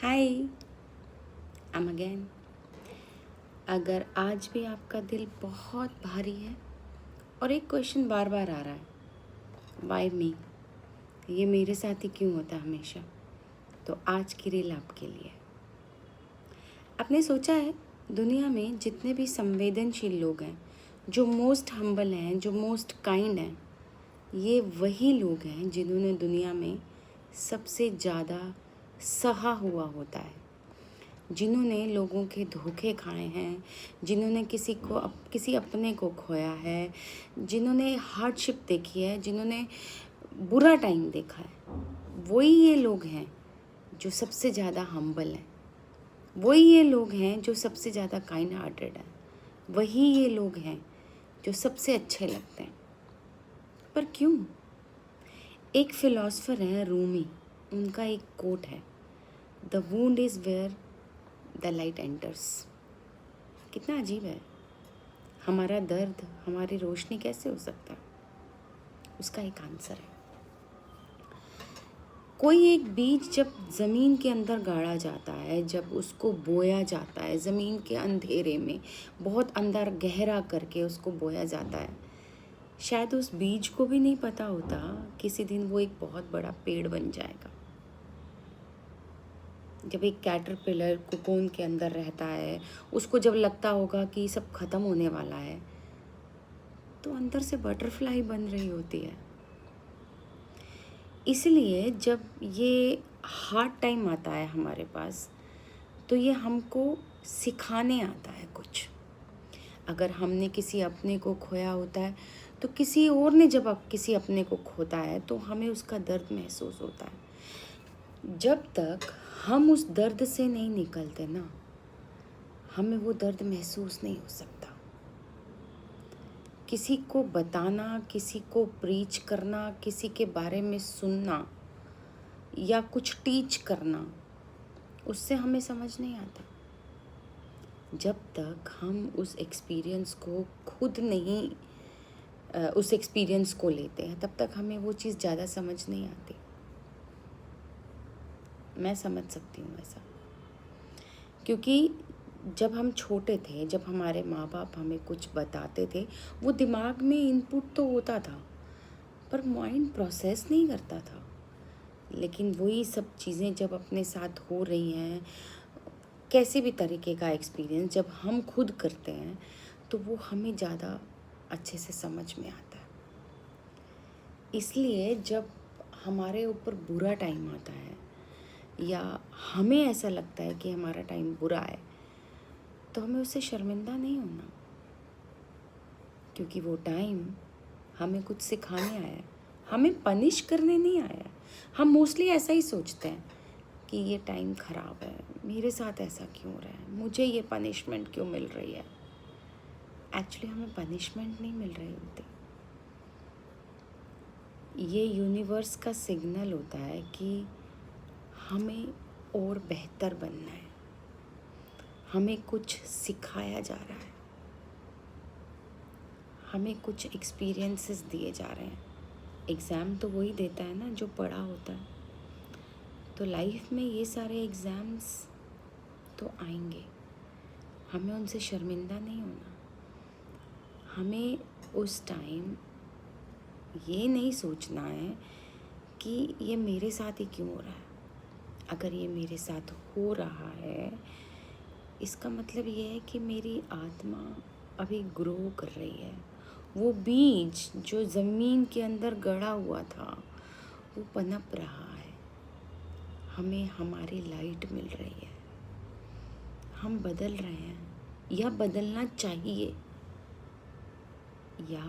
Hi, I'm again. अगर आज भी आपका दिल बहुत भारी है और एक क्वेश्चन बार बार आ रहा है, वाई मी, ये मेरे साथ ही क्यों होता है हमेशा, तो आज की रील आपके लिए। आपने सोचा है दुनिया में जितने भी संवेदनशील लोग हैं, जो मोस्ट हम्बल हैं, जो मोस्ट काइंड हैं, ये वही लोग हैं जिन्होंने दुनिया में सबसे ज़्यादा सहा हुआ होता है, जिन्होंने लोगों के धोखे खाए हैं, जिन्होंने किसी अपने को खोया है, जिन्होंने हार्डशिप देखी है, जिन्होंने बुरा टाइम देखा है, वही ये लोग हैं जो सबसे ज़्यादा हम्बल हैं। वही ये लोग हैं जो सबसे ज़्यादा काइंड हार्टेड हैं। वही ये लोग हैं जो सबसे अच्छे लगते हैं। पर क्यों? एक फिलॉसफर है रूमी, उनका एक कोट है, the wound is where the light enters. कितना अजीब है। हमारा दर्द हमारी रोशनी कैसे हो सकता है? उसका एक आंसर है। कोई एक बीज जब ज़मीन के अंदर गाड़ा जाता है, जब उसको बोया जाता है, ज़मीन के अंधेरे में बहुत अंदर गहरा करके उसको बोया जाता है, शायद उस बीज को भी नहीं पता होता किसी दिन वो एक बहुत बड़ा पेड़ बन जाएगा। जब एक कैटरपिलर कोकोन के अंदर रहता है, उसको जब लगता होगा कि सब ख़त्म होने वाला है, तो अंदर से बटरफ्लाई बन रही होती है। इसलिए जब ये हार्ड टाइम आता है हमारे पास, तो ये हमको सिखाने आता है कुछ। अगर हमने किसी अपने को खोया होता है, तो किसी और ने जब किसी अपने को खोता है, तो हमें उसका दर्द महसूस होता है। जब तक हम उस दर्द से नहीं निकलते ना, हमें वो दर्द महसूस नहीं हो सकता। किसी को बताना, किसी को प्रीच करना, किसी के बारे में सुनना या कुछ टीच करना, उससे हमें समझ नहीं आता। जब तक हम उस एक्सपीरियंस को खुद नहीं उस एक्सपीरियंस को लेते हैं, तब तक हमें वो चीज़ ज़्यादा समझ नहीं आती। मैं समझ सकती हूँ ऐसा, क्योंकि जब हम छोटे थे, जब हमारे माँ बाप हमें कुछ बताते थे, वो दिमाग में इनपुट तो होता था, पर माइंड प्रोसेस नहीं करता था। लेकिन वही सब चीज़ें जब अपने साथ हो रही हैं, कैसे भी तरीके का एक्सपीरियंस जब हम खुद करते हैं, तो वो हमें ज़्यादा अच्छे से समझ में आता है। इसलिए जब हमारे ऊपर बुरा टाइम आता है, या हमें ऐसा लगता है कि हमारा टाइम बुरा है, तो हमें उससे शर्मिंदा नहीं होना, क्योंकि वो टाइम हमें कुछ सिखाने आया है, हमें पनिश करने नहीं आया। हम मोस्टली ऐसा ही सोचते हैं कि ये टाइम ख़राब है, मेरे साथ ऐसा क्यों हो रहा है, मुझे ये पनिशमेंट क्यों मिल रही है। एक्चुअली हमें पनिशमेंट नहीं मिल रही होती। ये यूनिवर्स का सिग्नल होता है कि हमें और बेहतर बनना है, हमें कुछ सिखाया जा रहा है, हमें कुछ एक्सपीरियंसेस दिए जा रहे हैं। एग्ज़ाम तो वही देता है ना जो पढ़ा होता है। तो लाइफ में ये सारे एग्ज़ाम्स तो आएंगे, हमें उनसे शर्मिंदा नहीं होना। हमें उस टाइम ये नहीं सोचना है कि ये मेरे साथ ही क्यों हो रहा है। अगर ये मेरे साथ हो रहा है, इसका मतलब ये है कि मेरी आत्मा अभी ग्रो कर रही है। वो बीज जो ज़मीन के अंदर गड़ा हुआ था, वो पनप रहा है। हमें हमारी लाइट मिल रही है, हम बदल रहे हैं, या बदलना चाहिए, या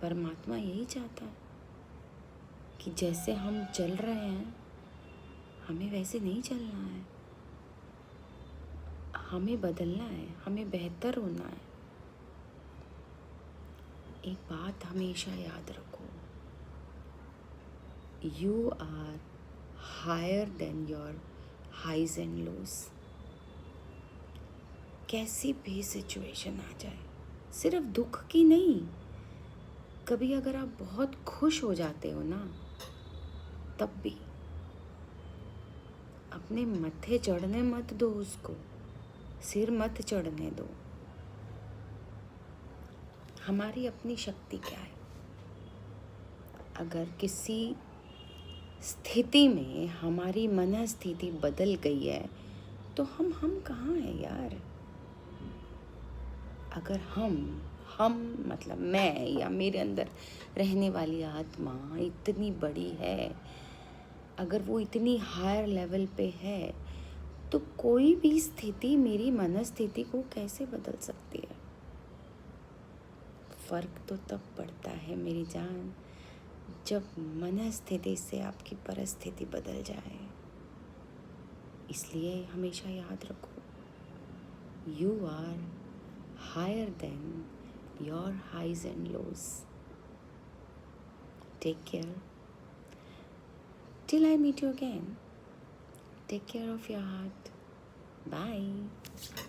परमात्मा यही चाहता है कि जैसे हम चल रहे हैं, हमें वैसे नहीं चलना है, हमें बदलना है, हमें बेहतर होना है। एक बात हमेशा याद रखो, you are higher than your highs and lows. कैसी भी सिचुएशन आ जाए, सिर्फ दुख की नहीं, कभी अगर आप बहुत खुश हो जाते हो ना, तब भी अपने मत्थे चढ़ने मत दो उसको, सिर मत चढ़ने दो। हमारी अपनी शक्ति क्या है? अगर किसी स्थिति में हमारी मनस्थिति बदल गई है तो हम कहाँ हैं यार? अगर हम मतलब मैं या मेरे अंदर रहने वाली आत्मा इतनी बड़ी है, अगर वो इतनी हायर लेवल पे है, तो कोई भी स्थिति मेरी मनस्थिति को कैसे बदल सकती है? फर्क तो तब पड़ता है मेरी जान, जब मनस्थिति से आपकी परिस्थिति बदल जाए। इसलिए हमेशा याद रखो, you are higher than your highs and lows. Take care till I meet you again. Take care of your heart. Bye.